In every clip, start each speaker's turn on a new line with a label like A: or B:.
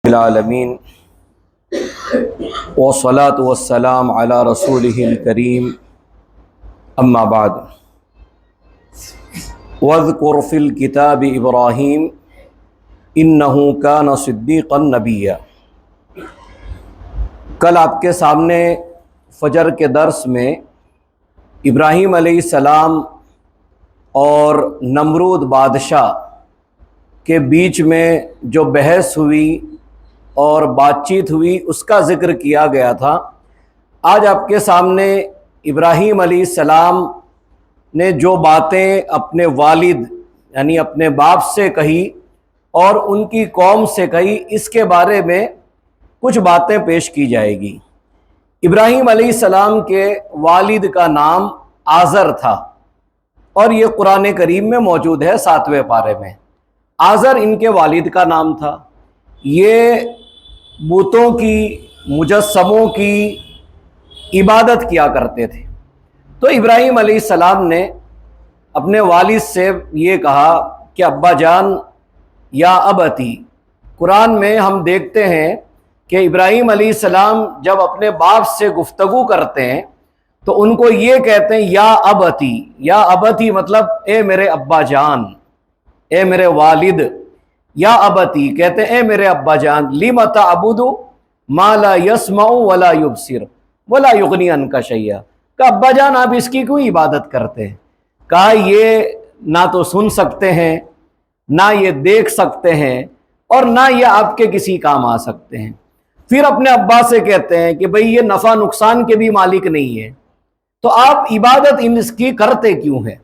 A: العالمین والصلاة والسلام علی رسولہ الکریم اما بعد واذکر فی الکتاب ابراہیم انہ کان صدیقا نبیا۔ کل آپ کے سامنے فجر کے درس میں ابراہیم علیہ السلام اور نمرود بادشاہ کے بیچ میں جو بحث ہوئی اور بات چیت ہوئی اس کا ذکر کیا گیا تھا۔ آج آپ کے سامنے ابراہیم علیہ السلام نے جو باتیں اپنے والد یعنی اپنے باپ سے کہی اور ان کی قوم سے کہی، اس کے بارے میں کچھ باتیں پیش کی جائے گی۔ ابراہیم علیہ السلام کے والد کا نام آزر تھا اور یہ قرآن کریم میں موجود ہے 7ویں پارے میں۔ آزر ان کے والد کا نام تھا۔ یہ بتوں کی، مجسموں کی عبادت کیا کرتے تھے۔ تو ابراہیم علیہ السلام نے اپنے والد سے یہ کہا کہ ابا جان یا ابتی۔ قرآن میں ہم دیکھتے ہیں کہ ابراہیم علیہ السلام جب اپنے باپ سے گفتگو کرتے ہیں تو ان کو یہ کہتے ہیں یا ابتی۔ یا ابتی مطلب اے میرے ابا جان، اے میرے والد۔ یا ابتی کہتے ہیں اے میرے ابا جان، لم تعبد ما لا یسمع ولا یبصر ولا یغنی عنک شیئا۔ کہ ابا جان آپ اس کی کیوں عبادت کرتے ہیں؟ کہا یہ نہ تو سن سکتے ہیں، نہ یہ دیکھ سکتے ہیں، اور نہ یہ آپ کے کسی کام آ سکتے ہیں۔ پھر اپنے ابا سے کہتے ہیں کہ بھئی یہ نفع نقصان کے بھی مالک نہیں ہے، تو آپ عبادت اس کی کرتے کیوں ہیں؟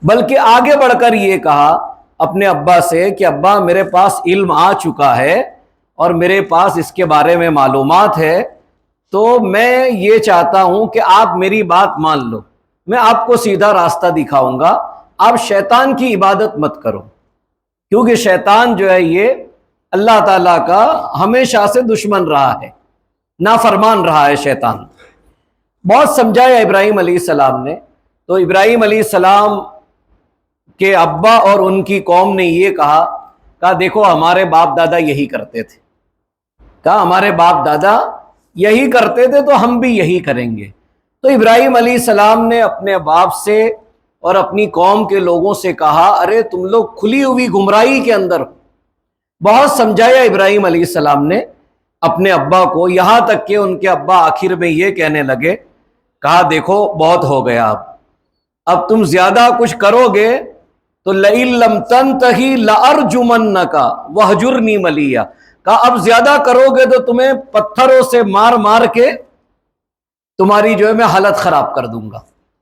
A: بلکہ آگے بڑھ کر یہ کہا اپنے ابا سے کہ ابا میرے پاس علم آ چکا ہے اور میرے پاس اس کے بارے میں معلومات ہے، تو میں یہ چاہتا ہوں کہ آپ میری بات مان لو، میں آپ کو سیدھا راستہ دکھاؤں گا، آپ شیطان کی عبادت مت کرو، کیونکہ شیطان جو ہے یہ اللہ تعالیٰ کا ہمیشہ سے دشمن رہا ہے، نافرمان رہا ہے شیطان۔ بہت سمجھایا ابراہیم علیہ السلام نے۔ تو ابراہیم علیہ السلام کہ ابا اور ان کی قوم نے یہ کہا دیکھو ہمارے باپ دادا یہی کرتے تھے، کہا ہمارے باپ دادا یہی کرتے تھے تو ہم بھی یہی کریں گے۔ تو ابراہیم علیہ السلام نے اپنے باپ سے اور اپنی قوم کے لوگوں سے کہا ارے تم لوگ کھلی ہوئی گمراہی کے اندر ہو۔ بہت سمجھایا ابراہیم علیہ السلام نے اپنے ابا کو، یہاں تک کہ ان کے ابا آخر میں یہ کہنے لگے، کہا دیکھو بہت ہو گیا، اب تم زیادہ کچھ کرو گے تو لئن لم تنتہی لارجمنک وہجرنی ملیا۔ کہا اب زیادہ کرو گے تو تمہیں پتھروں سے مار مار کے تمہاری جو ہے میں حالت خراب کر دوں گا،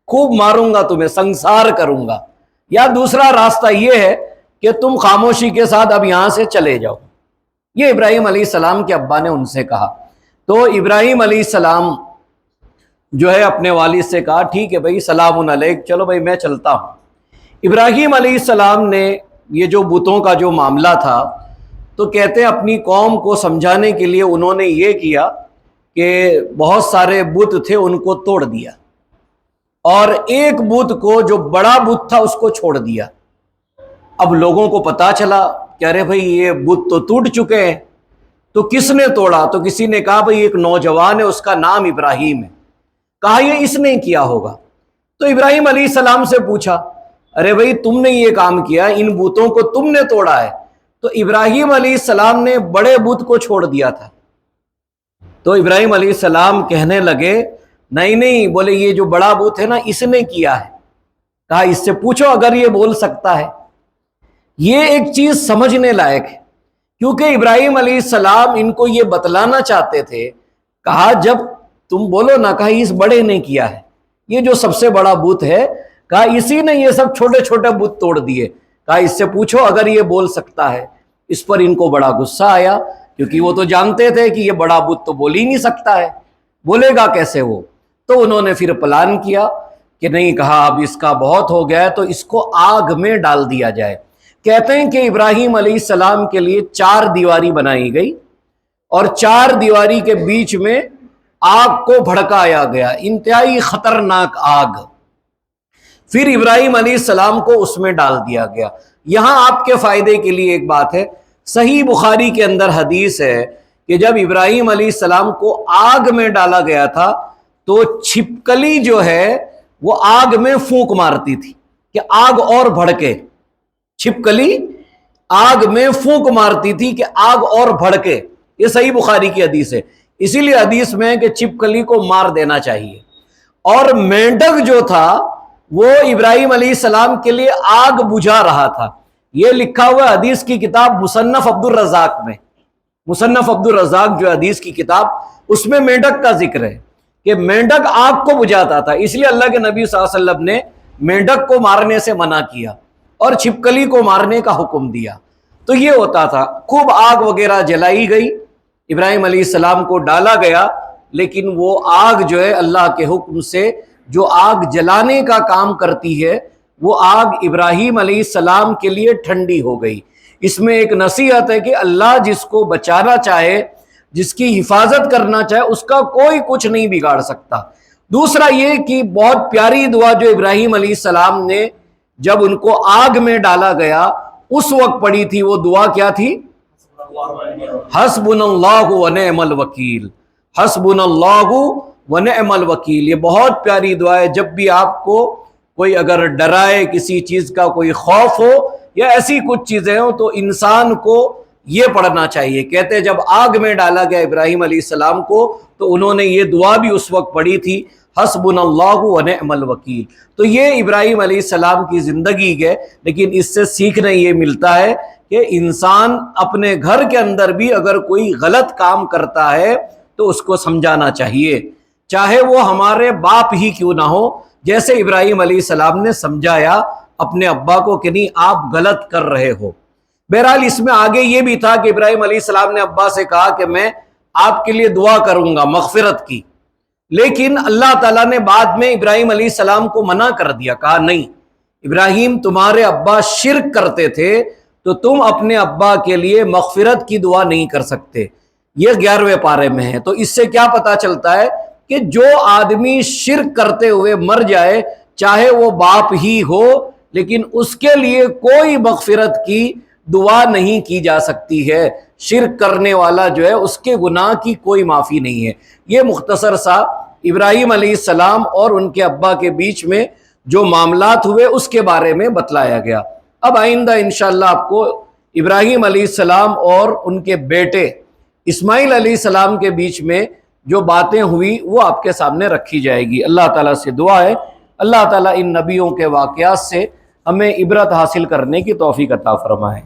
A: خوب ماروں گا تمہیں، سنسار کروں گا۔ یا دوسرا راستہ یہ ہے کہ تم خاموشی کے ساتھ اب یہاں سے چلے جاؤ۔ یہ ابراہیم علیہ السلام کے ابا نے ان سے کہا۔ تو ابراہیم علیہ السلام جو ہے اپنے والد سے کہا ٹھیک ہے بھائی، سلام علیک، چلو بھائی میں چلتا ہوں۔ ابراہیم علیہ السلام نے یہ جو بتوں کا جو معاملہ تھا تو کہتے ہیں اپنی قوم کو سمجھانے کے لیے انہوں نے یہ کیا کہ بہت سارے بت تھے ان کو توڑ دیا، اور ایک بت کو جو بڑا بت تھا اس کو چھوڑ دیا۔ اب لوگوں کو پتا چلا کہ ارے بھائی یہ بت تو ٹوٹ چکے ہیں، تو کس نے توڑا؟ تو کسی نے کہا بھائی ایک نوجوان ہے، اس کا نام ابراہیم ہے۔ کہا یہ اس نے کیا ہوگا؟ تو ابراہیم علیہ السلام سے پوچھا ارے بھائی تم نے یہ کام کیا، ان بتوں کو تم نے توڑا ہے؟ تو ابراہیم علیہ السلام نے بڑے بت کو چھوڑ دیا تھا۔ تو ابراہیم علیہ السلام کہنے لگے نہیں، بولے یہ جو بڑا بت ہے نا اس نے کیا ہے۔ کہا اس سے پوچھو اگر یہ بول سکتا ہے۔ یہ ایک چیز سمجھنے لائق ہے، کیونکہ ابراہیم علیہ السلام ان کو یہ بتلانا چاہتے تھے۔ کہا جب تم بولو نا، کہا اس بڑے نے کیا ہے، یہ جو سب سے بڑا بت ہے، کہا اسی نے یہ سب چھوٹے چھوٹے بت توڑ دیے۔ کہا اس سے پوچھو اگر یہ بول سکتا ہے۔ اس پر ان کو بڑا غصہ آیا، کیونکہ وہ تو جانتے تھے کہ یہ بڑا بت تو بول ہی نہیں سکتا ہے، بولے گا کیسے وہ؟ تو انہوں نے پھر پلان کیا کہ نہیں، کہا اب اس کا بہت ہو گیا ہے تو اس کو آگ میں ڈال دیا جائے۔ کہتے ہیں کہ ابراہیم علیہ السلام کے لیے 4 دیواری بنائی گئی، اور 4 دیواری کے بیچ میں آگ کو بھڑکایا گیا، انتہائی خطرناک آگ۔ پھر ابراہیم علیہ السلام کو اس میں ڈال دیا گیا۔ یہاں آپ کے فائدے کے لیے ایک بات ہے، صحیح بخاری کے اندر حدیث ہے کہ جب ابراہیم علیہ السلام کو آگ میں ڈالا گیا تھا تو چھپکلی جو ہے وہ آگ میں پھونک مارتی تھی کہ آگ اور بھڑکے. چھپکلی آگ میں پھونک مارتی تھی کہ آگ اور بھڑکے. یہ صحیح بخاری کی حدیث ہے. اسی لیے حدیث میں کہ چھپکلی کو مار دینا چاہیے. اور مینڈک جو تھا وہ ابراہیم علیہ السلام کے لیے آگ بجھا رہا تھا. یہ لکھا ہوا حدیث کی کتاب مصنف عبد الرزاق میں. مصنف عبد الرزاق جو حدیث کی کتاب، اس میں مینڈک کا ذکر ہے کہ مینڈک آگ کو بجھاتا تھا. اس لیے اللہ کے نبی صلی اللہ علیہ وسلم نے مینڈک کو مارنے سے منع کیا اور چھپکلی کو مارنے کا حکم دیا. تو یہ ہوتا تھا. خوب آگ وغیرہ جلائی گئی، ابراہیم علیہ السلام کو ڈالا گیا، لیکن وہ آگ جو ہے اللہ کے حکم سے جو آگ جلانے کا کام کرتی ہے وہ آگ ابراہیم علیہ السلام کے لیے ٹھنڈی ہو گئی. اس میں ایک نصیحت ہے کہ اللہ جس کو بچانا چاہے، جس کی حفاظت کرنا چاہے، اس کا کوئی کچھ نہیں بگاڑ سکتا. دوسرا یہ کہ بہت پیاری دعا جو ابراہیم علیہ السلام نے جب ان کو آگ میں ڈالا گیا اس وقت پڑھی تھی، وہ دعا کیا تھی؟ حسبنا اللہ ونعم الوکیل. حسبنا اللہ ونعم الوکیل. یہ بہت پیاری دعا ہے. جب بھی آپ کو کوئی اگر ڈرائے، کسی چیز کا کوئی خوف ہو یا ایسی کچھ چیزیں ہوں، تو انسان کو یہ پڑھنا چاہیے. کہتے جب آگ میں ڈالا گیا ابراہیم علیہ السلام کو تو انہوں نے یہ دعا بھی اس وقت پڑھی تھی، حسبنا اللہ ونعم الوکیل. تو یہ ابراہیم علیہ السلام کی زندگی ہے. لیکن اس سے سیکھنے یہ ملتا ہے کہ انسان اپنے گھر کے اندر بھی اگر کوئی غلط کام کرتا ہے تو اس کو سمجھانا چاہیے، چاہے وہ ہمارے باپ ہی کیوں نہ ہو. جیسے ابراہیم علیہ السلام نے سمجھایا اپنے ابا کو کہ نہیں، آپ غلط کر رہے ہو. بہرحال اس میں آگے یہ بھی تھا کہ ابراہیم علیہ السلام نے ابا سے کہا کہ میں آپ کے لیے دعا کروں گا مغفرت کی. لیکن اللہ تعالیٰ نے بعد میں ابراہیم علیہ السلام کو منع کر دیا. کہا نہیں ابراہیم، تمہارے ابا شرک کرتے تھے تو تم اپنے ابا کے لیے مغفرت کی دعا نہیں کر سکتے. یہ 11ویں پارے میں ہے. تو اس سے کیا پتا چلتا ہے کہ جو آدمی شرک کرتے ہوئے مر جائے، چاہے وہ باپ ہی ہو، لیکن اس کے لیے کوئی مغفرت کی دعا نہیں کی جا سکتی ہے. شرک کرنے والا جو ہے اس کے گناہ کی کوئی معافی نہیں ہے. یہ مختصر سا ابراہیم علیہ السلام اور ان کے ابا کے بیچ میں جو معاملات ہوئے اس کے بارے میں بتلایا گیا. اب آئندہ انشاءاللہ آپ کو ابراہیم علیہ السلام اور ان کے بیٹے اسماعیل علیہ السلام کے بیچ میں جو باتیں ہوئی وہ آپ کے سامنے رکھی جائے گی. اللہ تعالیٰ سے دعا ہے اللہ تعالیٰ ان نبیوں کے واقعات سے ہمیں عبرت حاصل کرنے کی توفیق عطا فرمائے.